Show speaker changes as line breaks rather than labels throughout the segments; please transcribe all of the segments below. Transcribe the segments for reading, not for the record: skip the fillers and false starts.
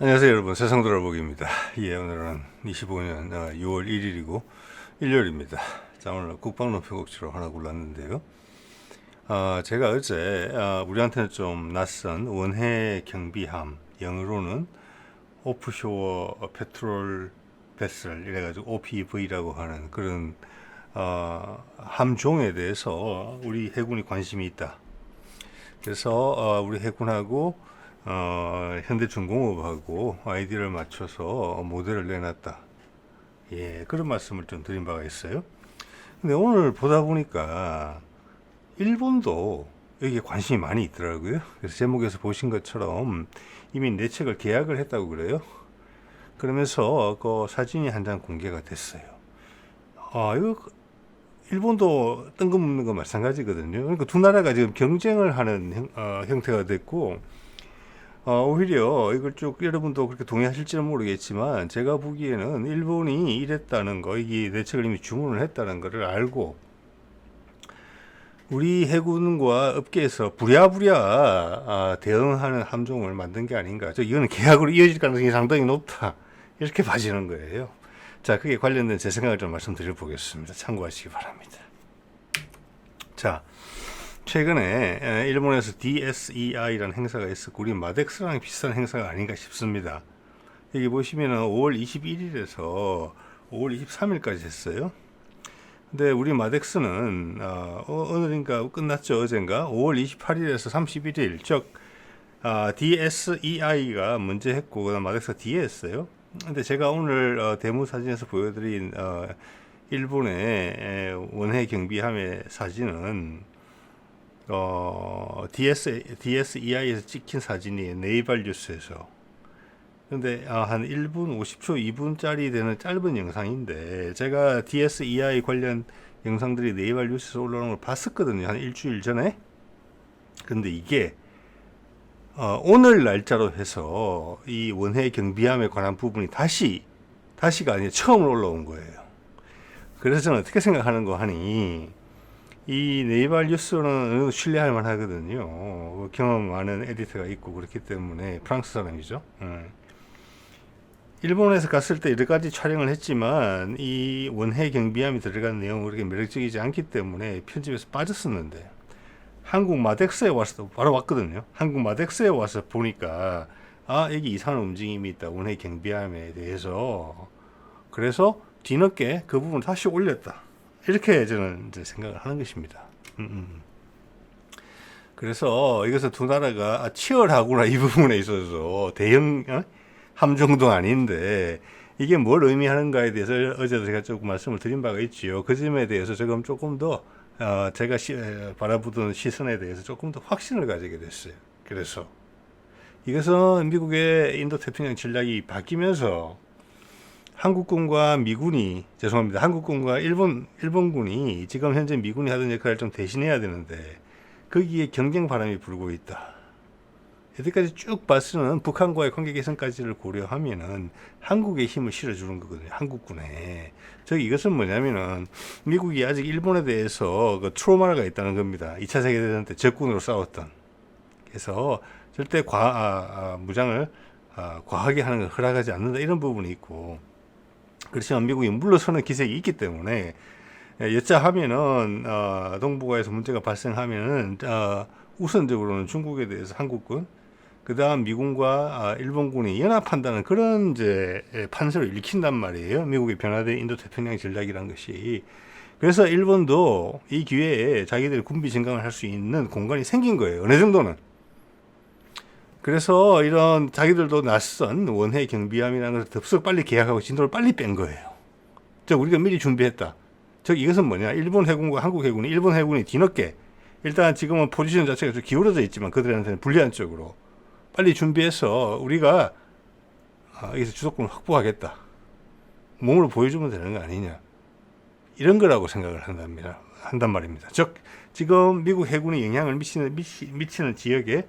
안녕하세요 여러분, 세상돌아보기입니다. 예, 오늘은 25년 6월 1일이고 일요일입니다. 자, 오늘 국방론 편곡지로 하나 골랐는데요. 제가 어제 우리한테는 좀 낯선 원해 경비함, 영어로는 오프쇼어 페트롤 베슬 이래가지고 OPV라고 하는 그런 함종에 대해서 우리 해군이 관심이 있다. 그래서 우리 해군하고 현대중공업하고 아이디어를 맞춰서 모델을 내놨다. 예, 그런 말씀을 좀 드린 바가 있어요. 근데 오늘 보다 보니까 일본도 여기에 관심이 많이 있더라고요. 그래서 제목에서 보신 것처럼 이미 내 책을 계약을 했다고 그래요. 그러면서 그 사진이 한 장 공개가 됐어요. 이거 일본도 뜬금없는 거 마찬가지거든요. 그러니까 두 나라가 지금 경쟁을 하는 형태가 됐고, 오히려 이걸 쭉 여러분도 그렇게 동의하실지는 모르겠지만 제가 보기에는 일본이 이랬다는 거, 이게 내 책을 이미 주문을 했다는 거를 알고 우리 해군과 업계에서 부랴부랴 대응하는 함종을 만든 게 아닌가. 이거는 계약으로 이어질 가능성이 상당히 높다, 이렇게 봐지는 거예요. 자, 그게 관련된 제 생각을 좀 말씀드려 보겠습니다. 참고하시기 바랍니다. 자, 최근에 일본에서 DSEI라는 행사가 있었고, 우리 마덱스랑 비슷한 행사가 아닌가 싶습니다. 여기 보시면은 5월 21일에서 5월 23일까지 했어요. 근데 우리 마덱스는 오늘인가 끝났죠, 어젠가 5월 28일에서 31일, 즉 DSEI가 먼저 했고 그다음 마덱스가 뒤에 했어요. 근데 제가 오늘 데모 사진에서 보여드린 일본의 원해 경비함의 사진은 DSEI에서 찍힌 사진이에요. 네이발 뉴스에서. 근데 한 1분 50초, 2분짜리 되는 짧은 영상인데, 제가 DSEI 관련 영상들이 네이발 뉴스에서 올라오는 걸 봤었거든요. 한 일주일 전에. 근데 이게 오늘 날짜로 해서 이 원해 경비함에 관한 부분이 다시가 아니라 처음으로 올라온 거예요. 그래서 저는 어떻게 생각하는 거 하니, 이 네이발 뉴스는 신뢰할 만하거든요. 경험 많은 에디터가 있고 그렇기 때문에. 프랑스 사람이죠. 일본에서 갔을 때 여러 가지 촬영을 했지만 이 원해 경비함이 들어간 내용은 그렇게 매력적이지 않기 때문에 편집에서 빠졌었는데, 한국 마덱스에 와서 바로 왔거든요. 한국 마덱스에 와서 보니까 여기 이상한 움직임이 있다, 원해 경비함에 대해서. 그래서 뒤늦게 그 부분 다시 올렸다, 이렇게 저는 이제 생각을 하는 것입니다. 그래서 이것은 두 나라가 치열하구나, 이 부분에 있어서. 대형 함정도 아닌데 이게 뭘 의미하는가에 대해서 어제도 제가 조금 말씀을 드린 바가 있지요. 그 점에 대해서 지금 조금 더 제가 바라보던 시선에 대해서 조금 더 확신을 가지게 됐어요. 그래서 이것은 미국의 인도태평양 전략이 바뀌면서 한국군과 미군이, 죄송합니다, 한국군과 일본군이 지금 현재 미군이 하던 역할을 좀 대신해야 되는데 거기에 경쟁 바람이 불고 있다. 여기까지 쭉 봤으면 북한과의 관계 개선까지를 고려하면은 한국의 힘을 실어주는 거거든요. 한국군에. 이것은 뭐냐면은 미국이 아직 일본에 대해서 그 트로마가 있다는 겁니다. 2차 세계대전 때 적군으로 싸웠던. 그래서 절대 무장을 과하게 하는 걸 허락하지 않는다, 이런 부분이 있고. 그렇지만 미국이 물러서는 기색이 있기 때문에 여차하면은 동북아에서 문제가 발생하면은 우선적으로는 중국에 대해서 한국군, 그 다음 미군과 일본군이 연합한다는 그런 이제 판세를 일으킨단 말이에요. 미국의 변화된 인도태평양 전략이라는 것이. 그래서 일본도 이 기회에 자기들이 군비 증강을 할 수 있는 공간이 생긴 거예요. 어느 정도는. 그래서 이런 자기들도 낯선 원해 경비함이라는 것을 덥석 빨리 계약하고 진도를 빨리 뺀 거예요. 우리가 미리 준비했다. 이것은 뭐냐, 일본 해군과 한국 해군이, 일본 해군이 뒤늦게, 일단 지금은 포지션 자체가 좀 기울어져 있지만 그들한테는 불리한 쪽으로 빨리 준비해서 우리가 여기서 주도권을 확보하겠다, 몸으로 보여주면 되는 거 아니냐, 이런 거라고 생각을 한단 말입니다. 지금 미국 해군이 영향을 미치는 지역에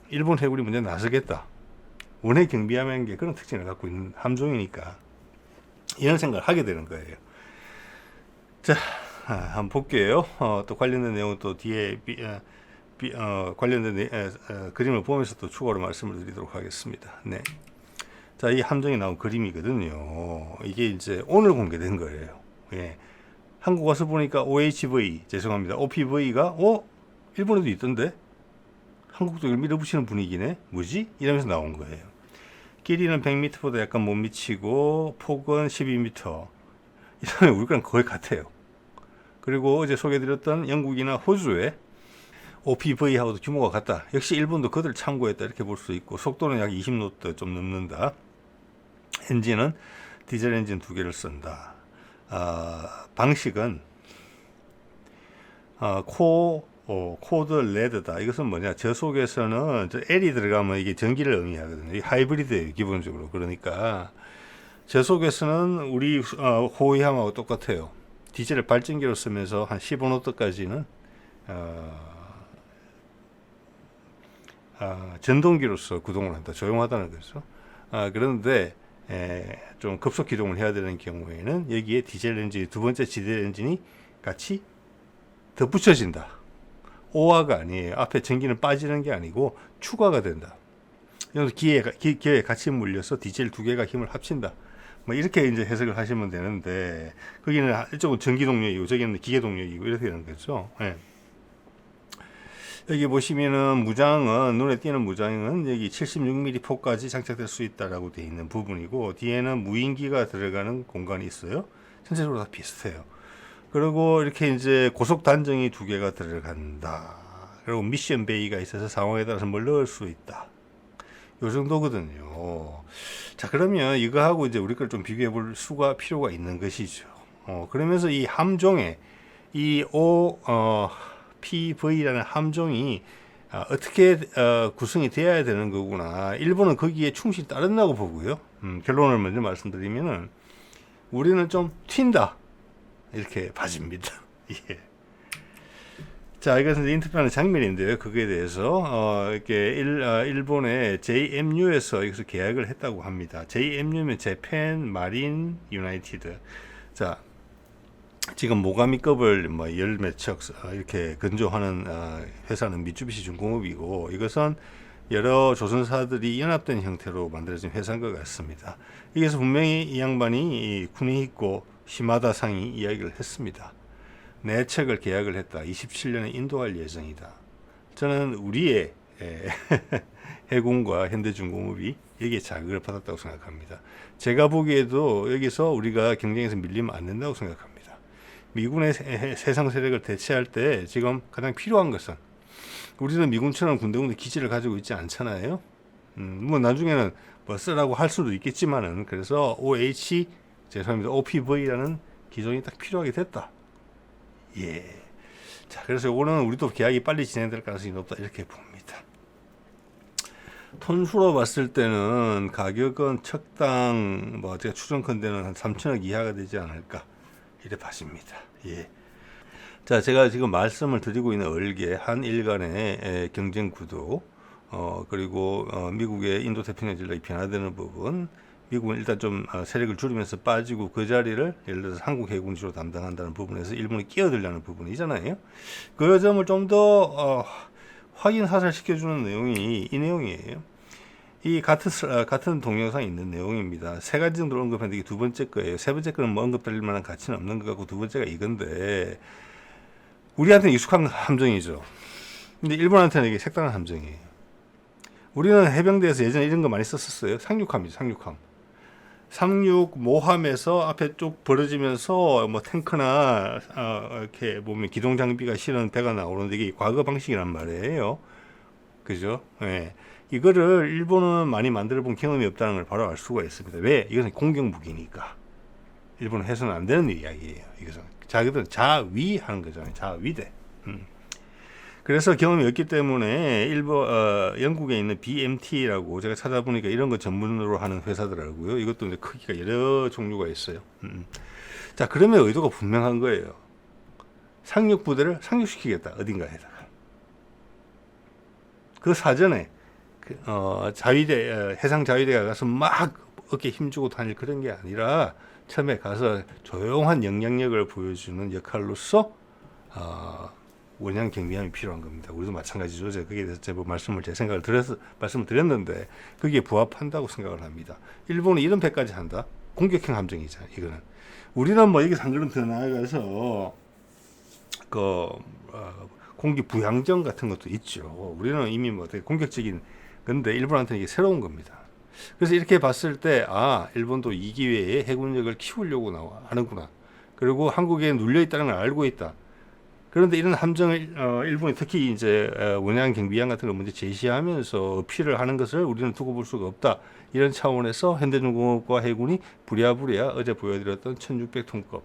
일본 해군이 먼저 나서겠다. 원해 경비함이라는 게 그런 특징을 갖고 있는 함종이니까 이런 생각을 하게 되는 거예요. 자, 한번 볼게요. 또 관련된 내용은 또 뒤에 관련된 그림을 보면서 또 추가로 말씀을 드리도록 하겠습니다. 네. 자, 이 함정이 나온 그림이거든요. 이게 이제 오늘 공개된 거예요. 예. 한국 와서 보니까 OHV, 죄송합니다. OPV가, 일본에도 있던데? 한국도 이걸 밀어붙이는 분위기네? 뭐지? 이러면서 나온 거예요. 길이는 100m보다 약간 못 미치고, 폭은 12m. 이러면 우리랑 거의 같아요. 그리고 어제 소개해드렸던 영국이나 호주에 OPV하고도 규모가 같다. 역시 일본도 그들 참고했다. 이렇게 볼 수 있고, 속도는 약 20노트 좀 넘는다. 엔진은 디젤 엔진 2개를 쓴다. 방식은 코드 레드다. 이것은 뭐냐? 저속에서는 L이 들어가면 이게 전기를 의미하거든요. 이 하이브리드예요, 기본적으로. 그러니까 저속에서는 우리 호위함하고 똑같아요. 디젤을 발전기로 쓰면서 한 15노트까지는 전동기로서 구동을 한다. 조용하다는 거죠. 그런데 좀 급속 기동을 해야 되는 경우에는 여기에 디젤 엔진, 두 번째 디젤 엔진이 같이 덧붙여진다. 오화가 아니에요. 앞에 전기는 빠지는 게 아니고 추가가 된다. 여기서 기어에 같이 물려서 디젤 2개가 힘을 합친다. 뭐 이렇게 이제 해석을 하시면 되는데, 거기는 이쪽은 전기 동력이고 저기는 기계 동력이고 이렇게 되는 거죠. 예. 여기 보시면은 무장은, 눈에 띄는 무장은 여기 76mm 포까지 장착될 수 있다라고 되어 있는 부분이고, 뒤에는 무인기가 들어가는 공간이 있어요. 전체적으로 다 비슷해요. 그리고 이렇게 이제 고속 단정이 2개가 들어간다. 그리고 미션 베이가 있어서 상황에 따라서 뭘 넣을 수 있다. 요 정도거든요. 자, 그러면 이거하고 이제 우리 걸 좀 비교해 볼 수가 필요가 있는 것이죠. 그러면서 이 함종에 이 PV라는 함종이 어떻게 구성이 되어야 되는 거구나. 일본은 거기에 충실히 따른다고 보고요. 결론을 먼저 말씀드리면은 우리는 좀 튄다. 이렇게 봐집니다. 예. 자, 이것은 인터뷰하는 장면인데요. 그거에 대해서 이렇게 일본의 JMU에서 여기서 계약을 했다고 합니다. JMU면 재팬 마린 유나이티드. 자, 지금 모가미급을 뭐 열 몇 척 이렇게 건조하는 회사는 미쯔비시 중공업이고, 이것은 여러 조선사들이 연합된 형태로 만들어진 회사인 것 같습니다. 여기서 분명히 이 양반이 쿠니히코 시마다 상이 이야기를 했습니다. 내 책을 계약을 했다. 27년에 인도할 예정이다. 저는 우리의 해군과 현대중공업이 여기에 자극을 받았다고 생각합니다. 제가 보기에도 여기서 우리가 경쟁에서 밀리면 안 된다고 생각합니다. 미군의 세상 세력을 대체할 때 지금 가장 필요한 것은, 우리는 미군처럼 군대군대 기지를 가지고 있지 않잖아요. 뭐 나중에는 뭐 쓰라고 할 수도 있겠지만은, 그래서 죄송합니다. OPV라는 기종이 딱 필요하게 됐다. 예. 자, 그래서 요거는 우리도 계약이 빨리 진행될 가능성이 높다. 이렇게 봅니다. 톤수로 봤을 때는 가격은 척당 뭐 제가 추정컨대는 한 3천억 이하가 되지 않을까. 이래 봐집니다. 예. 자, 제가 지금 말씀을 드리고 있는 얼개 한일 간의 경쟁 구도, 그리고 미국의 인도 태평양 전략이 변화되는 부분, 미국은 일단 좀 세력을 줄이면서 빠지고 그 자리를 예를 들어서 한국 해군주로 담당한다는 부분에서 일본이 끼어들려는 부분이잖아요. 그 점을 좀 더 확인 사살시켜주는 내용이 이 내용이에요. 이 같은 동영상에 있는 내용입니다. 3가지 정도 언급했는데 이게 2번째 거예요. 3번째 거는 뭐 언급될 만한 가치는 없는 것 같고, 2번째가 이건데, 우리한테는 익숙한 함정이죠. 근데 일본한테는 이게 색다른 함정이에요. 우리는 해병대에서 예전에 이런 거 많이 썼었어요. 상륙함이죠, 상륙함. 상륙 모함에서 앞에 쭉 벌어지면서 뭐 탱크나 이렇게 보면 기동 장비가 실은 배가 나오는데, 이게 과거 방식이란 말이에요. 그죠? 예. 이거를 일본은 많이 만들어 본 경험이 없다는 걸 바로 알 수가 있습니다. 왜? 이것은 공격 무기니까. 일본은 해서는 안 되는 이야기예요. 이것은 자기들은 자위하는 거잖아요. 자위대. 그래서 경험이 없기 때문에 영국에 있는 BMT라고 제가 찾아보니까 이런 거 전문으로 하는 회사더라고요. 이것도 이제 크기가 여러 종류가 있어요. 자, 그러면 의도가 분명한 거예요. 상륙 부대를 상륙시키겠다. 어딘가에다가. 그 사전에 자위대, 해상 자위대가 가서 막 어깨 힘주고 다닐 그런 게 아니라, 처음에 가서 조용한 영향력을 보여주는 역할로서 원양 경비함이 필요한 겁니다. 우리도 마찬가지죠. 어제 거기에 대해서 제법 제 생각을 말씀을 드렸는데 거기에 부합한다고 생각을 합니다. 일본이 이런 배까지 한다? 공격형 함정이죠. 이거는 우리는 뭐 여기서 한 걸음 더 나아가서 공기 부양정 같은 것도 있죠. 우리는 이미 뭐 되게 공격적인 건데 일본한테는 이게 새로운 겁니다. 그래서 이렇게 봤을 때 일본도 이 기회에 해군력을 키우려고 하는구나. 그리고 한국에 눌려 있다는 걸 알고 있다. 그런데 이런 함정을 일본이 특히 이제 원양 경비함 같은 걸 먼저 제시하면서 어필을 하는 것을 우리는 두고 볼 수가 없다. 이런 차원에서 현대중공업과 해군이 부랴부랴 어제 보여드렸던 1600톤급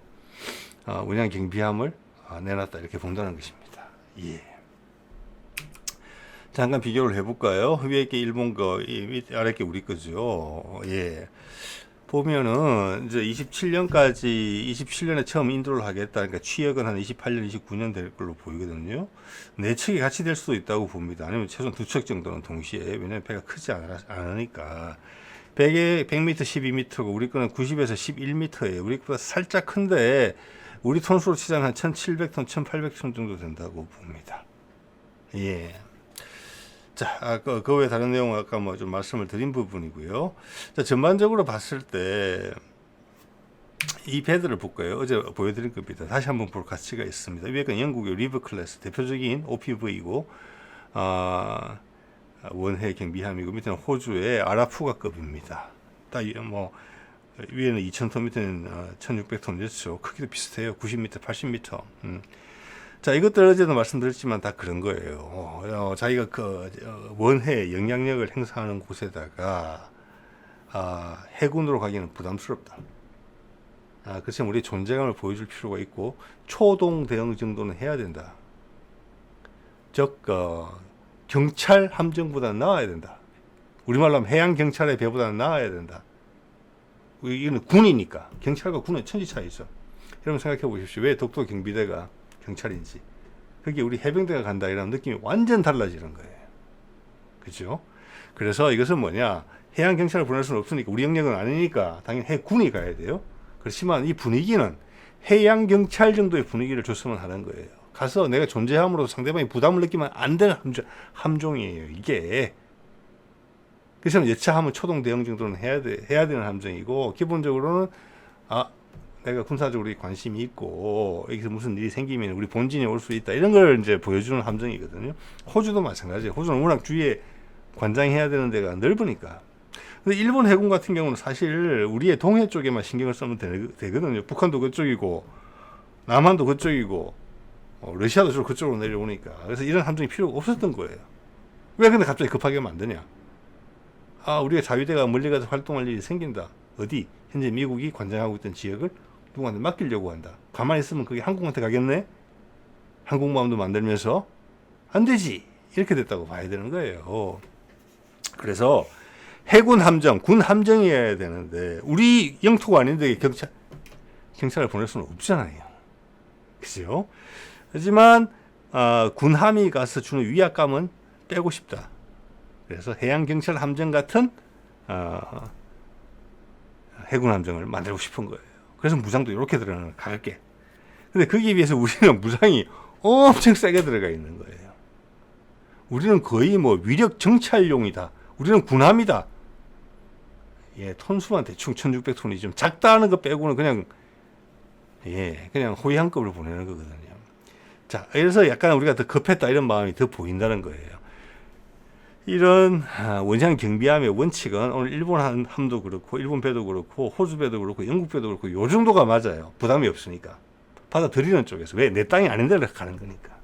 원양 경비함을 내놨다 이렇게 본다는 것입니다. 예. 잠깐 비교를 해볼까요? 위에 게 일본 거, 아래 게 우리 거죠. 예. 보면은 이제 27년에 처음 인도를 하겠다. 그러니까 취역은 한 28년, 29년 될 걸로 보이거든요. 네 척이 같이 될 수도 있다고 봅니다. 아니면 최소한 두 척 정도는 동시에. 왜냐면 배가 크지 않으니까. 100에 100m 12m고 우리 거는 90에서 11m예요. 우리 거보다 살짝 큰데 우리 톤수로 치자면 한 1700톤, 1800톤 정도 된다고 봅니다. 예. 자, 그 외에 다른 내용은 아까 뭐 좀 말씀을 드린 부분이고요. 자, 전반적으로 봤을 때 이 배들을 볼까요? 어제 보여드린 겁니다. 다시 한번 볼 가치가 있습니다. 위에가 영국의 리버 클래스 대표적인 OPV이고 원해 경비함이고 밑에는 호주의 아라푸가급입니다. 뭐 위에는 2000톤, 밑에는 1600톤이었죠. 크기도 비슷해요. 90m, 80m. 자, 이것들 어제도 말씀드렸지만 다 그런 거예요. 자기가 원해 영향력을 행사하는 곳에다가 해군으로 가기는 부담스럽다. 그렇지만 우리 존재감을 보여줄 필요가 있고 초동 대응 정도는 해야 된다. 즉 경찰 함정보다는 나아야 된다. 우리말로 하면 해양 경찰의 배보다는 나아야 된다. 이거는 군이니까 경찰과 군은 천지 차이 있어. 여러분 생각해 보십시오. 왜 독도 경비대가 경찰인지. 그게 우리 해병대가 간다 이런 느낌이 완전 달라지는 거예요. 그죠? 그래서 이것은 뭐냐, 해양 경찰을 보낼 수는 없으니까 우리 영역은 아니니까 당연히 해군이 가야 돼요. 그렇지만 이 분위기는 해양 경찰 정도의 분위기를 줬으면 하는 거예요. 가서 내가 존재함으로써 상대방이 부담을 느끼면 안 되는 함정이에요. 이게. 그래서 여차하면 초동 대응 정도는 해야 되는 함정이고, 기본적으로는 내가 군사적으로 관심이 있고 여기서 무슨 일이 생기면 우리 본진에 올 수 있다 이런 걸 이제 보여주는 함정이거든요. 호주도 마찬가지예요. 호주는 워낙 주위에 관장해야 되는 데가 넓으니까. 근데 일본 해군 같은 경우는 사실 우리의 동해 쪽에만 신경을 쓰면 되거든요. 북한도 그쪽이고 남한도 그쪽이고 러시아도 주로 그쪽으로 내려오니까. 그래서 이런 함정이 필요가 없었던 거예요. 왜 근데 갑자기 급하게 만드냐? 우리가 자위대가 멀리 가서 활동할 일이 생긴다. 어디? 현재 미국이 관장하고 있던 지역을 누구한테 맡기려고 한다. 가만히 있으면 그게 한국한테 가겠네? 항공모함도 만들면서 안 되지. 이렇게 됐다고 봐야 되는 거예요. 그래서 해군 함정, 군 함정이어야 되는데 우리 영토가 아닌데 경찰을 보낼 수는 없잖아요. 그죠? 하지만 군함이 가서 주는 위압감은 빼고 싶다. 그래서 해양경찰 함정 같은 해군 함정을 만들고 싶은 거예요. 그래서 무장도 이렇게 들어가는 가볍게. 근데 거기에 비해서 우리는 무장이 엄청 세게 들어가 있는 거예요. 우리는 거의 뭐 위력 정찰용이다. 우리는 군함이다. 예, 톤수만 대충 1600톤이 좀 작다 하는 거 빼고는 그냥 호위함급으로 보내는 거거든요. 자, 그래서 약간 우리가 더 급했다 이런 마음이 더 보인다는 거예요. 이런 원양 경비함의 원칙은 오늘 일본 함도 그렇고 일본 배도 그렇고 호주 배도 그렇고 영국 배도 그렇고 요 정도가 맞아요. 부담이 없으니까. 받아들이는 쪽에서. 왜? 내 땅이 아닌 데를 가는 거니까.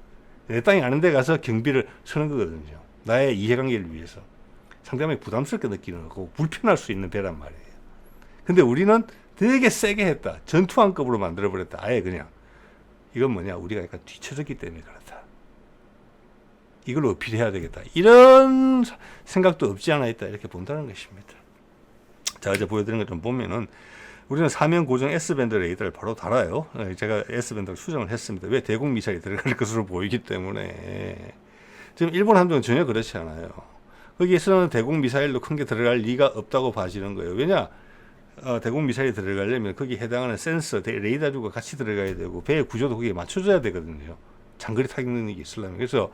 내 땅이 아닌 데 가서 경비를 서는 거거든요. 나의 이해관계를 위해서. 상대방이 부담스럽게 느끼는 거고 불편할 수 있는 배란 말이에요. 근데 우리는 되게 세게 했다. 전투함급으로 만들어버렸다. 아예 그냥. 이건 뭐냐, 우리가 약간 뒤쳐졌기 때문에 그렇다. 이걸로 어필해야 되겠다. 이런 생각도 없지 않아 있다. 이렇게 본다는 것입니다. 자, 이제 보여드린 것 좀 보면은 우리는 사면 고정 S밴드 레이더를 바로 달아요. 제가 S밴드를 수정을 했습니다. 왜? 대공 미사일이 들어갈 것으로 보이기 때문에. 지금 일본 함정은 전혀 그렇지 않아요. 거기에서는 대공 미사일도 큰 게 들어갈 리가 없다고 봐지는 거예요. 왜냐? 대공 미사일이 들어가려면 거기에 해당하는 센서, 레이더류가 같이 들어가야 되고 배의 구조도 거기에 맞춰져야 되거든요. 장거리 타격 능력이 있으려면. 그래서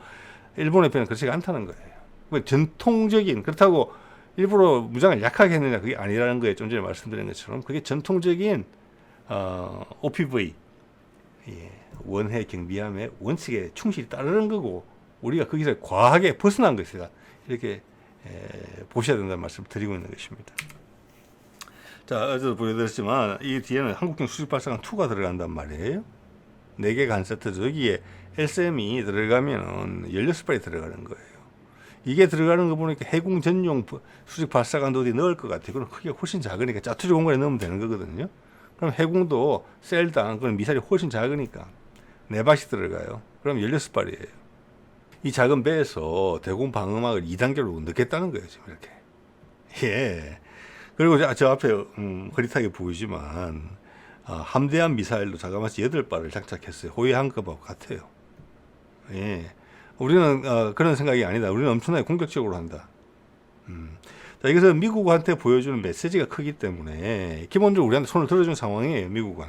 일본의 편은 그렇지가 않다는 거예요. 전통적인, 그렇다고 일부러 무장을 약하게 했느냐, 그게 아니라는 거예요. 좀 전에 말씀드린 것처럼 그게 전통적인 OPV, 예, 원해 경비함의 원칙에 충실히 따르는 거고, 우리가 거기서 과하게 벗어난 것이다, 이렇게 보셔야 된다는 말씀을 드리고 있는 것입니다. 자, 어제도 보여드렸지만 이 뒤에는 한국형 수직발사관 2가 들어간단 말이에요. 4개가 한 세트죠. 여기에 LCM이 들어가면은 16발이 들어가는 거예요. 이게 들어가는 거 보니까 해군 전용 수직발사관도 어디 넣을 것 같아요. 그럼 크기가 훨씬 작으니까 짜투리 공간에 넣으면 되는 거거든요. 그럼 해군도 셀당, 그럼 미사일이 훨씬 작으니까 4발씩 들어가요. 그럼 16발이에요. 이 작은 배에서 대공 방어막을 2단계로 넣겠다는 거예요, 지금 이렇게. 예. 그리고 저 앞에 흐릿하게 보이지만 함대함 미사일도 자그마치 8발을 장착했어요. 호위한 것하고 같아요. 예. 우리는 그런 생각이 아니다. 우리는 엄청나게 공격적으로 한다. 자, 여기서 미국한테 보여주는 메시지가 크기 때문에 기본적으로 우리한테 손을 들어준 상황이에요, 미국은.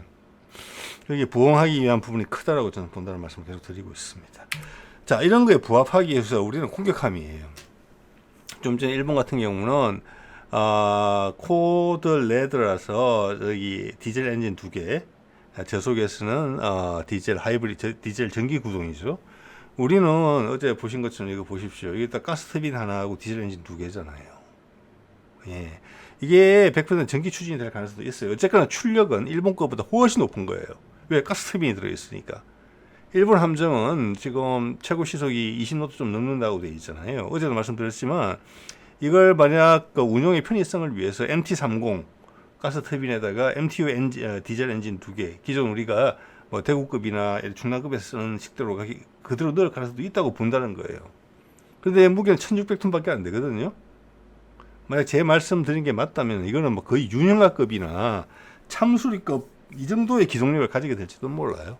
여기 부응하기 위한 부분이 크다라고 저는 본다는 말씀을 계속 드리고 있습니다. 자, 이런 거에 부합하기 위해서 우리는 공격함이에요. 좀 전에 일본 같은 경우는 코드 레드라서 여기 디젤 엔진 2개, 저속에서는 디젤 하이브리드, 디젤 전기 구동이죠. 우리는 어제 보신 것처럼 이거 보십시오. 여기다 가스 터빈 하나하고 디젤 엔진 2개잖아요. 예. 이게 100% 전기 추진이 될 가능성도 있어요. 어쨌거나 출력은 일본 거보다 훨씬 높은 거예요. 왜? 가스 터빈이 들어있으니까. 일본 함정은 지금 최고 시속이 20노트 좀 넘는다고 되어 있잖아요. 어제도 말씀드렸지만 이걸 만약 그 운용의 편의성을 위해서 MT-30 가스 터빈에다가 MTU 디젤 엔진 2개, 기존 우리가 뭐 대구급이나 중량급에서 쓰는 식대로 그대로 넣을 가능성도 있다고 본다는 거예요. 그런데 무게는 1600톤밖에 안 되거든요. 만약 제 말씀드린 게 맞다면 이거는 뭐 거의 윤영하급이나 참수리급 이 정도의 기동력을 가지게 될지도 몰라요.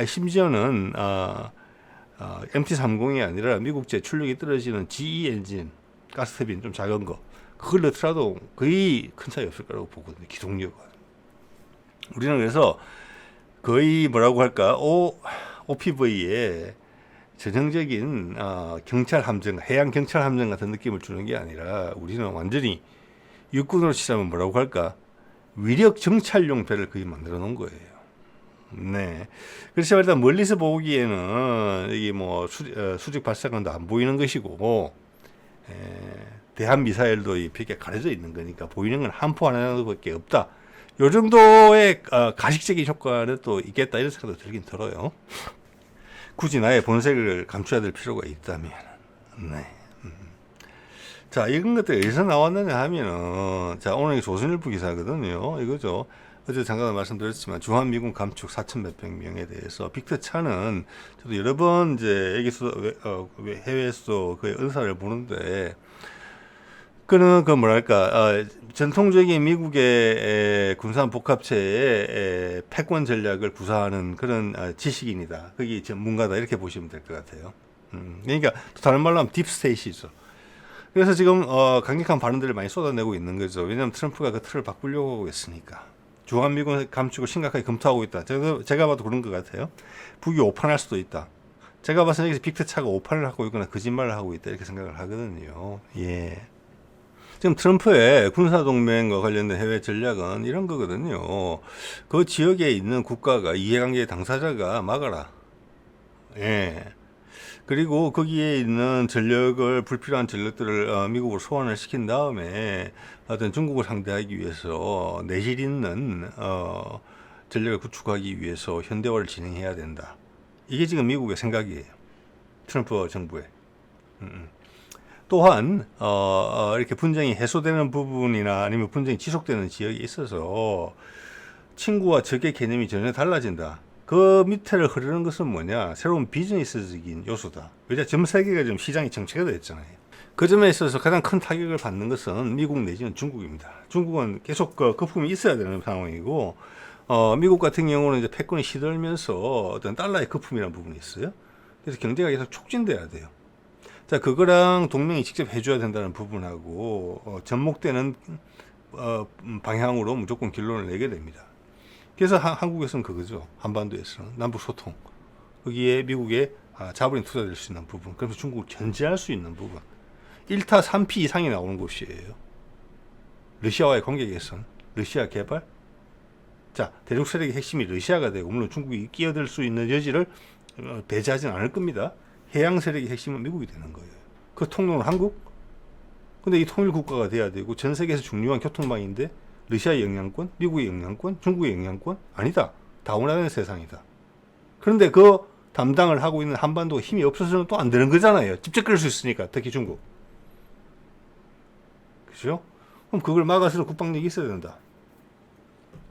심지어는 MT-30이 아니라 미국제 출력이 떨어지는 GE 엔진 가스터빈 좀 작은 거, 그걸 넣더라도 거의 큰 차이 없을 거라고 보거든요, 기동력은. 우리는 그래서 거의 뭐라고 할까, OPV에 전형적인 경찰 함정, 해양 경찰 함정 같은 느낌을 주는 게 아니라 우리는 완전히 육군으로 치자면 뭐라고 할까, 위력 정찰용 배를 거의 만들어 놓은 거예요. 네. 그렇지만 일단 멀리서 보기에는 이게 뭐 수직 발사관도 안 보이는 것이고, 대한 미사일도 이렇게 가려져 있는 거니까 보이는 건 한 포 하나 정도밖에 없다. 요 정도의 가식적인 효과는 또 있겠다, 이런 생각도 들긴 들어요. 굳이 나의 본색을 감춰야 될 필요가 있다면. 네. 자, 이런 것들이 어디서 나왔느냐 하면은, 자, 오늘 조선일보 기사거든요. 이거죠. 어제 잠깐 말씀드렸지만 주한미군 감축 4천 몇백 명에 대해서 빅터 차는 저도 여러 번 이제 여기서 해외에서 그 은사를 보는데, 그는 그 뭐랄까 전통적인 미국의 군사 복합체의 패권 전략을 구사하는 그런 지식인이다, 거기 전문가다, 이렇게 보시면 될 것 같아요. 그러니까 또 다른 말로 하면 딥스테이트죠. 그래서 지금 강력한 발언들을 많이 쏟아내고 있는 거죠. 왜냐하면 트럼프가 그 틀을 바꾸려고 하고 있으니까. 주한미군 감축을 심각하게 검토하고 있다. 제가 봐도 그런 것 같아요. 북이 오판할 수도 있다. 제가 봐서 여기서 빅터차가 오판을 하고 있거나 거짓말을 하고 있다, 이렇게 생각을 하거든요. 예. 지금 트럼프의 군사동맹과 관련된 해외 전략은 이런 거거든요. 그 지역에 있는 국가가, 이해관계 당사자가 막아라. 예. 그리고 거기에 있는 전력을, 불필요한 전력들을 미국으로 소환을 시킨 다음에 어떤 중국을 상대하기 위해서 내실 있는 전력을 구축하기 위해서 현대화를 진행해야 된다. 이게 지금 미국의 생각이에요. 트럼프 정부의. 또한 이렇게 분쟁이 해소되는 부분이나 아니면 분쟁이 지속되는 지역에 있어서 친구와 적의 개념이 전혀 달라진다. 그 밑에를 흐르는 것은 뭐냐, 새로운 비즈니스적인 요소다. 왜냐, 전 세계가 지금 시장이 정체가 됐잖아요. 그 점에 있어서 가장 큰 타격을 받는 것은 미국 내지는 중국입니다. 중국은 계속 거품이 있어야 되는 상황이고, 미국 같은 경우는 이제 패권이 시들면서 어떤 달러의 거품이라는 부분이 있어요. 그래서 경제가 계속 촉진돼야 돼요. 자, 그거랑 동맹이 직접 해줘야 된다는 접목되는 방향으로 무조건 결론을 내게 됩니다. 그래서 한국에서는 그거죠. 한반도에서는 남북 소통. 거기에 미국의 자본이 투자될 수 있는 부분, 그래서 중국을 견제할 수 있는 부분, 1타 3피 이상이 나오는 곳이에요. 러시아와의 관계 개선, 러시아 개발. 자, 대륙 세력의 핵심이 러시아가 되고, 물론 중국이 끼어들 수 있는 여지를 배제하지는 않을 겁니다. 해양 세력의 핵심은 미국이 되는 거예요. 그 통로는 한국? 근데 이 통일 국가가 돼야 되고, 전 세계에서 중요한 교통망인데, 러시아의 영향권, 미국의 영향권, 중국의 영향권? 아니다. 다 원하는 세상이다. 그런데 그 담당을 하고 있는 한반도가 힘이 없어서는 또 안 되는 거잖아요. 집적거릴 수 있으니까, 특히 중국. 그죠? 그럼 그걸 막아서는 국방력이 있어야 된다.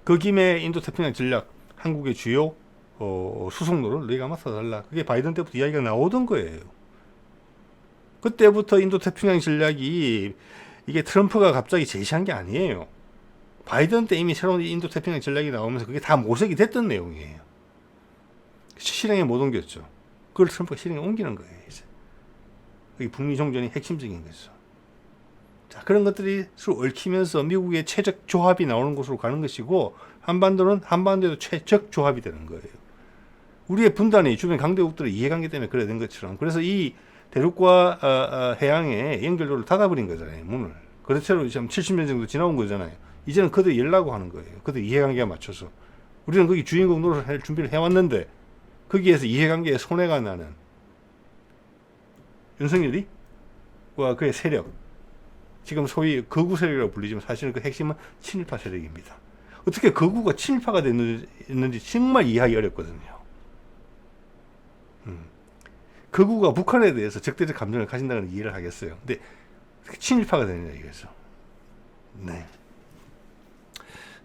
그 김에 인도태평양 전략, 한국의 주요 수송로를 너희가 맡아달라. 그게 바이든 때부터 이야기가 나오던 거예요. 그때부터 인도태평양 전략이 이게 트럼프가 갑자기 제시한 게 아니에요. 바이든 때 이미 새로운 인도태평양 전략이 나오면서 그게 다 모색이 됐던 내용이에요. 실행에 못 옮겼죠. 그걸 트럼프가 실행에 옮기는 거예요, 이제. 그게 북미 종전이 핵심적인 거죠. 자, 그런 것들이 서로 얽히면서 미국의 최적 조합이 나오는 곳으로 가는 것이고, 한반도는 한반도에도 최적 조합이 되는 거예요. 우리의 분단이 주변 강대국들의 이해관계 때문에 그래 된 것처럼, 그래서 이 대륙과 해양의 연결도를 닫아버린 거잖아요, 문을. 그렇대로 지금 70년 정도 지나온 거잖아요. 이제는 그들 열라고 하는 거예요. 그들 이해관계에 맞춰서. 우리는 거기 주인공 노릇할 준비를 해왔는데, 거기에서 이해관계에 손해가 나는 윤석열이 와 그의 세력, 지금 소위 거구 세력이라고 불리지만 사실은 그 핵심은 친일파 세력입니다. 어떻게 거구가 친일파가 됐는지 정말 이해하기 어렵거든요. 거구가 북한에 대해서 적대적 감정을 가진다는 이해를 하겠어요. 근데 친일파가 되느냐 이거죠. 네.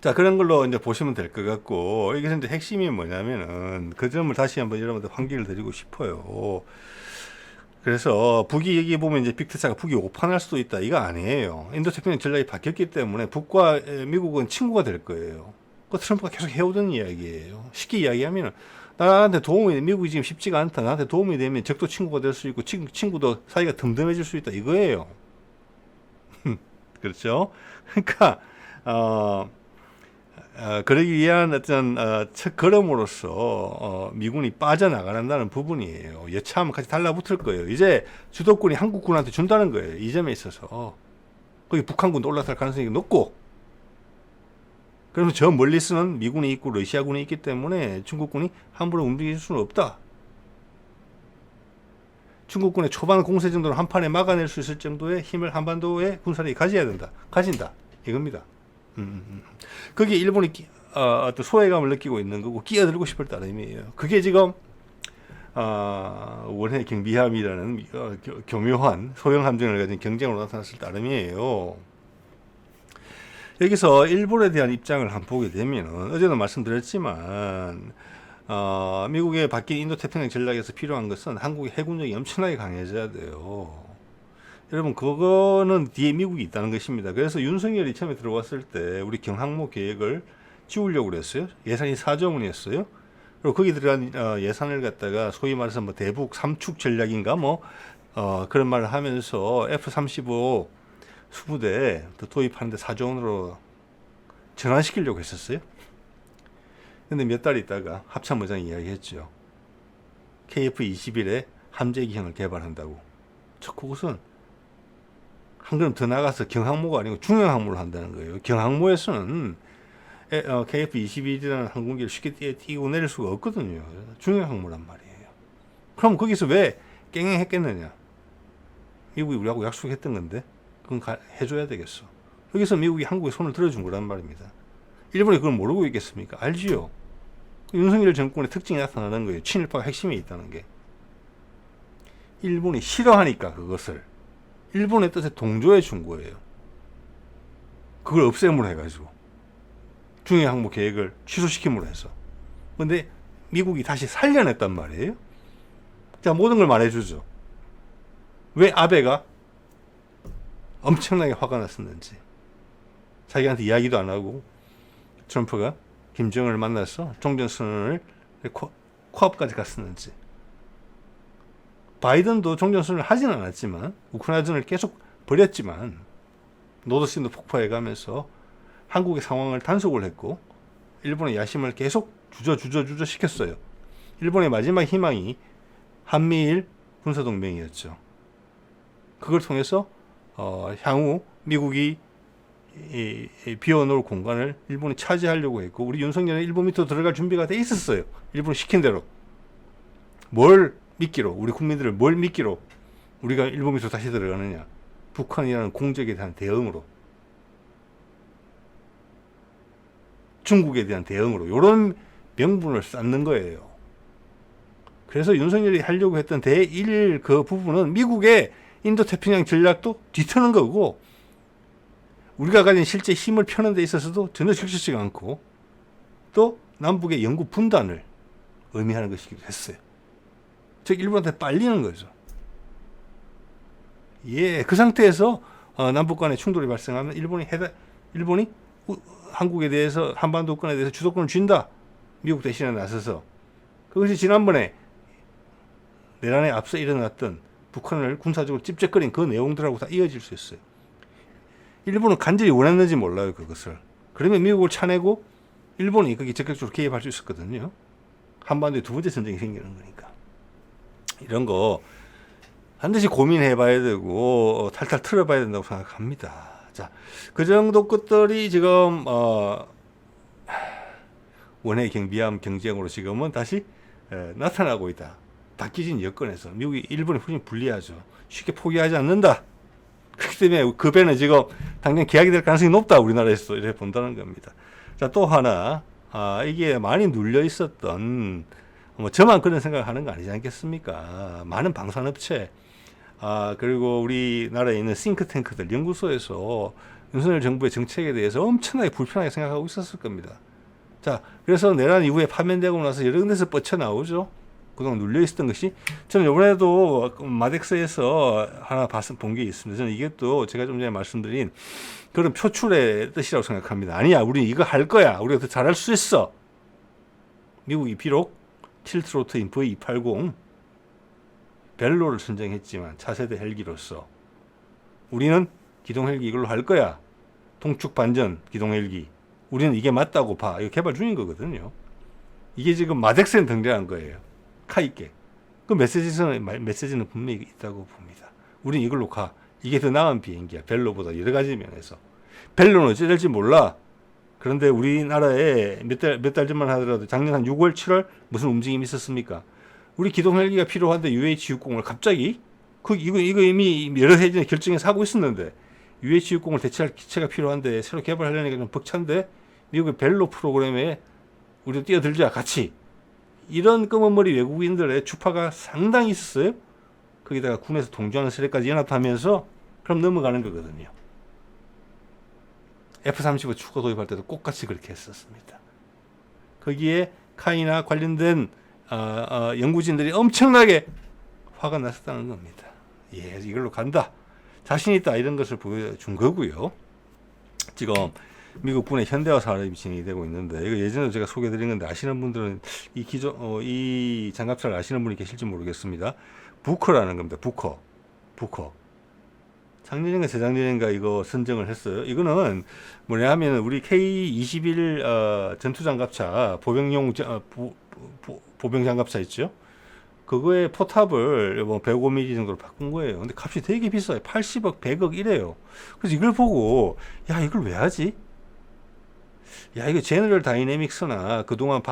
자, 그런 걸로 이제 보시면 될 것 같고, 여기서 이제 핵심이 뭐냐면은, 그 점을 다시 한번 여러분들 환기를 드리고 싶어요. 그래서 북이 여기 보면 이제 빅테차가 북이 오판할 수도 있다. 이거 아니에요. 인도태평양 전략이 바뀌었기 때문에 북과 미국은 친구가 될 거예요. 그 트럼프가 계속 해오던 이야기예요. 쉽게 이야기하면은, 나한테 도움이, 미국이 지금 쉽지가 않다. 나한테 도움이 되면 적도 친구가 될 수 있고, 친구도 사이가 듬듬해질 수 있다. 이거예요. 그렇죠? 그러니까, 그러기 위한 어떤 첫 걸음으로써 미군이 빠져나가는다는 부분이에요. 여차하면 같이 달라붙을 거예요. 이제 주도권이 한국군한테 준다는 거예요. 이 점에 있어서 거기 북한군도 올라설 가능성이 높고, 그러면 저 멀리서는 미군이 있고 러시아군이 있기 때문에 중국군이 함부로 움직일 수는 없다. 중국군의 초반 공세 정도는 한판에 막아낼 수 있을 정도의 힘을 한반도에 군사력이 가진다. 이겁니다. 거기에 일본이 어떤 소외감을 느끼고 있는 거고, 끼어들고 싶을 따름이에요. 그게 지금 원해 경비함이라는 교묘한 소형 함정을 가진 경쟁으로 나타났을 따름이에요. 여기서 일본에 대한 입장을 한번 보게 되면, 어제도 말씀드렸지만 미국의 바뀐 인도태평양 전략에서 필요한 것은 한국의 해군력이 엄청나게 강해져야 돼요. 여러분, 그거는 뒤에 미국이 있다는 것입니다. 그래서 윤석열이 처음에 들어왔을 때 우리 경항모 계획을 지우려고 그랬어요. 예산이 4조 원이었어요. 그리고 거기 들어간 예산을 갖다가 소위 말해서 뭐 대북 3축 전략인가 그런 말을 하면서 F-35 20대 도입하는데 4조 원으로 전환시키려고 했었어요. 근데 몇 달 있다가 합참의장이 이야기했죠. KF-21의 함재기형을 개발한다고. 그것은 한 걸음 더 나가서 경항모가 아니고 중형항모를 한다는 거예요. 경항모에서는 KF-21이라는 항공기를 쉽게 띄고 내릴 수가 없거든요. 중형항모란 말이에요. 그럼 거기서 왜 깽행했겠느냐? 미국이 우리하고 약속했던 건데 그건 해줘야 되겠어. 여기서 미국이 한국에 손을 들어준 거란 말입니다. 일본이 그걸 모르고 있겠습니까? 알지요. 윤석열 정권의 특징이 나타나는 거예요. 친일파가 핵심에 있다는 게. 일본이 싫어하니까 그것을 일본의 뜻에 동조해 준 거예요. 그걸 없애므로 해가지고 중해항모 계획을 취소시킴으로 해서. 근데 미국이 다시 살려냈단 말이에요. 자, 모든 걸 말해주죠. 왜 아베가 엄청나게 화가 났었는지, 자기한테 이야기도 안 하고 트럼프가 김정은을 만나서 종전선언을 코앞까지 갔었는지. 바이든도 종전선언을 하지는 않았지만 우크라이나전을 계속 벌였지만 노드스트림도 폭파해가면서 한국의 상황을 단속을 했고 일본의 야심을 계속 주저 시켰어요. 일본의 마지막 희망이 한미일 군사동맹이었죠. 그걸 통해서 향후 미국이 비워놓을 공간을 일본이 차지하려고 했고, 우리 윤석열은 일본 밑으로 들어갈 준비가 돼 있었어요. 일본이 시킨 대로. 뭘 미끼로, 우리 국민들을 뭘 미끼로 우리가 일본 밑으로 다시 들어가느냐. 북한이라는 공적에 대한 대응으로, 중국에 대한 대응으로, 이런 명분을 쌓는 거예요. 그래서 윤석열이 하려고 했던 대1 그 부분은 미국의 인도태평양 전략도 뒤트는 거고, 우리가 가진 실제 힘을 펴는 데 있어서도 전혀 적절치가 않고, 또 남북의 영구 분단을 의미하는 것이기도 했어요. 즉 일본한테 빨리는 거죠. 예, 그 상태에서 남북 간의 충돌이 발생하면 일본이 한국에 대해서, 한반도권에 대해서 주도권을 쥔다. 미국 대신에 나서서. 그것이 지난번에 내란에 앞서 일어났던 북한을 군사적으로 찝쩍거린 그 내용들하고 다 이어질 수 있어요. 일본은 간절히 원했는지 몰라요, 그것을. 그러면 미국을 차내고 일본이 거기 적극적으로 개입할 수 있었거든요. 한반도에 두 번째 전쟁이 생기는 거니까. 이런 거 반드시 고민해 봐야 되고 탈탈 틀어 봐야 된다고 생각합니다. 자, 그 정도 것들이 지금 원해 경비함 경쟁으로 지금은 다시 나타나고 있다. 바뀌진 여건에서 미국이 일본이 훨씬 불리하죠. 쉽게 포기하지 않는다. 그렇기 때문에 그 배는 지금 당장 계약이 될 가능성이 높다. 우리나라에서 이렇게 본다는 겁니다. 자, 또 하나, 이게 많이 눌려 있었던, 뭐 저만 그런 생각을 하는 거 아니지 않겠습니까? 많은 방산업체, 그리고 우리나라에 있는 싱크탱크들, 연구소에서 윤석열 정부의 정책에 대해서 엄청나게 불편하게 생각하고 있었을 겁니다. 자, 그래서 내란 이후에 파면되고 나서 여러 군데서 뻗쳐나오죠. 그동안 눌려있었던 것이, 저는 이번에도 마덱스에서 하나 본 게 있습니다. 저는 이게 또 제가 좀 전에 말씀드린 그런 표출의 뜻이라고 생각합니다. 아니야, 우리 이거 할 거야. 우리가 더 잘할 수 있어. 미국이 비록 틸트로트인 V280 벨로를 선정했지만 차세대 헬기로서 우리는 기동 헬기 이걸로 할 거야. 동축 반전 기동 헬기. 우리는 이게 맞다고 봐. 이거 개발 중인 거거든요. 이게 지금 마덱스에 등장한 거예요. 카이께. 그 메시지는 분명히 있다고 봅니다. 우린 이걸로 가. 이게 더 나은 비행기야. 벨로보다 여러 가지 면에서. 벨로는 어찌 될지 몰라. 그런데 우리나라에 몇 달 전만 하더라도 작년 한 6월, 7월 무슨 움직임이 있었습니까? 우리 기동 헬기가 필요한데 UH-60을 갑자기 이거 이미 여러 해 전에 결정해서 하고 있었는데 UH-60을 대체할 기체가 필요한데 새로 개발하려니까 좀 벅찬데 미국의 벨로 프로그램에 우리도 뛰어들자 같이. 이런 검은머리 외국인들의 주파가 상당히 있었어요. 거기다가 군에서 동조하는 세력까지 연합하면서 그럼 넘어가는 거거든요. F-35 추가 도입할 때도 똑같이 그렇게 했었습니다. 거기에 카이나 관련된 연구진들이 엄청나게 화가 났었다는 겁니다. 예, 이걸로 간다. 자신 있다. 이런 것을 보여준 거고요. 지금 미국 군의 현대화 산업이 진행이 되고 있는데, 이거 예전에 제가 소개해드린 건데 아시는 분들은 이 장갑차를 아시는 분이 계실지 모르겠습니다. 부커라는 겁니다. 부커. 작년인가 재작년인가 이거 선정을 했어요. 이거는 뭐냐 하면 우리 K-21 전투장갑차 보병장갑차 있죠. 그거의 포탑을 뭐 105mm 정도로 바꾼 거예요. 근데 값이 되게 비싸요. 80억, 100억 이래요. 그래서 이걸 보고 야, 이걸 왜 하지? 야, 이거 제너럴 다이내믹스나 그동안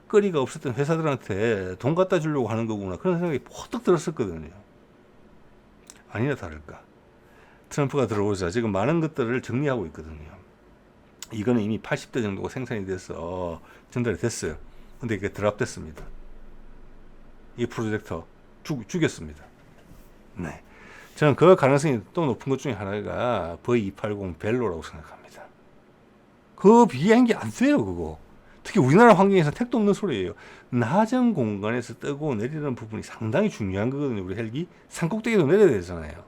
거리가 없었던 회사들한테 돈 갖다 주려고 하는 거구나. 그런 생각이 퍼뜩 들었었거든요. 아니나 다를까. 트럼프가 들어오자 지금 많은 것들을 정리하고 있거든요. 이거는 이미 80대 정도가 생산이 돼서 전달이 됐어요. 근데 이게 드랍됐습니다. 이 프로젝터 죽였습니다. 네. 저는 그 가능성이 또 높은 것 중에 하나가 V280 벨로라고 생각합니다. 그 비행기 안 돼요, 그거. 특히 우리나라 환경에서 택도 없는 소리예요. 낮은 공간에서 뜨고 내리는 부분이 상당히 중요한 거거든요. 우리 헬기 산꼭대기도 내려야 되잖아요.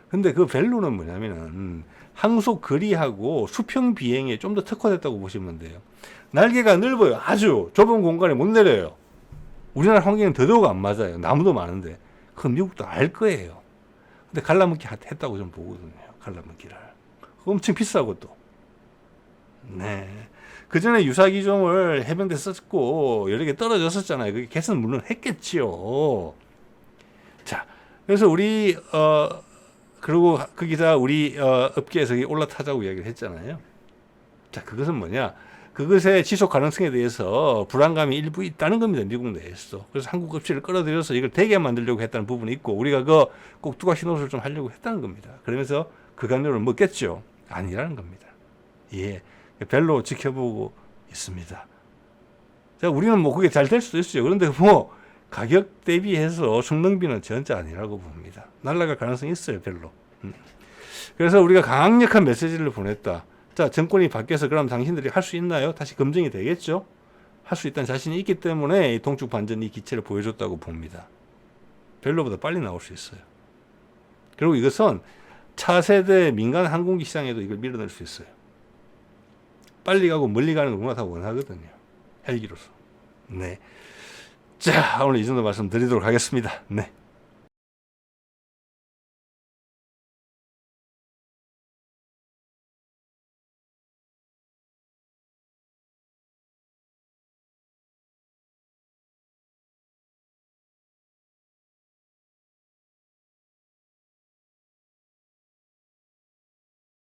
근데 그 벨로는 뭐냐면은 항속 거리하고 수평 비행에 좀 더 특화됐다고 보시면 돼요. 날개가 넓어요. 아주 좁은 공간에 못 내려요. 우리나라 환경은 더더욱 안 맞아요. 나무도 많은데. 그건 미국도 알 거예요. 근데 갈라먹기 했다고 좀 보거든요. 갈라먹기를. 엄청 비싸고 또. 네. 그 전에 유사기종을 해병대 썼고 여러 개 떨어졌었잖아요. 그게 개선 물론 했겠지요. 자, 그래서 우리 그리고 거기다 우리 업계에서 올라타자고 이야기를 했잖아요. 자, 그것은 뭐냐? 그것의 지속 가능성에 대해서 불안감이 일부 있다는 겁니다. 미국 내에서. 그래서 한국 업체를 끌어들여서 이걸 되게 만들려고 했다는 부분이 있고 우리가 그 꼭두각 신호를 좀 하려고 했다는 겁니다. 그러면서 그 강요를 먹겠죠? 아니라는 겁니다. 예. 별로 지켜보고 있습니다. 자, 우리는 뭐 그게 잘 될 수도 있어요. 그런데 뭐 가격 대비해서 성능비는 전혀 아니라고 봅니다. 날아갈 가능성이 있어요, 별로. 그래서 우리가 강력한 메시지를 보냈다. 자, 정권이 바뀌어서 그럼 당신들이 할 수 있나요? 다시 검증이 되겠죠? 할 수 있다는 자신이 있기 때문에 이 동축 반전 이 기체를 보여줬다고 봅니다. 별로보다 빨리 나올 수 있어요. 그리고 이것은 차세대 민간 항공기 시장에도 이걸 밀어낼 수 있어요. 빨리 가고 멀리 가는 걸 누구나 다 원하거든요. 헬기로서. 네. 자, 오늘 이 정도 말씀드리도록 하겠습니다. 네.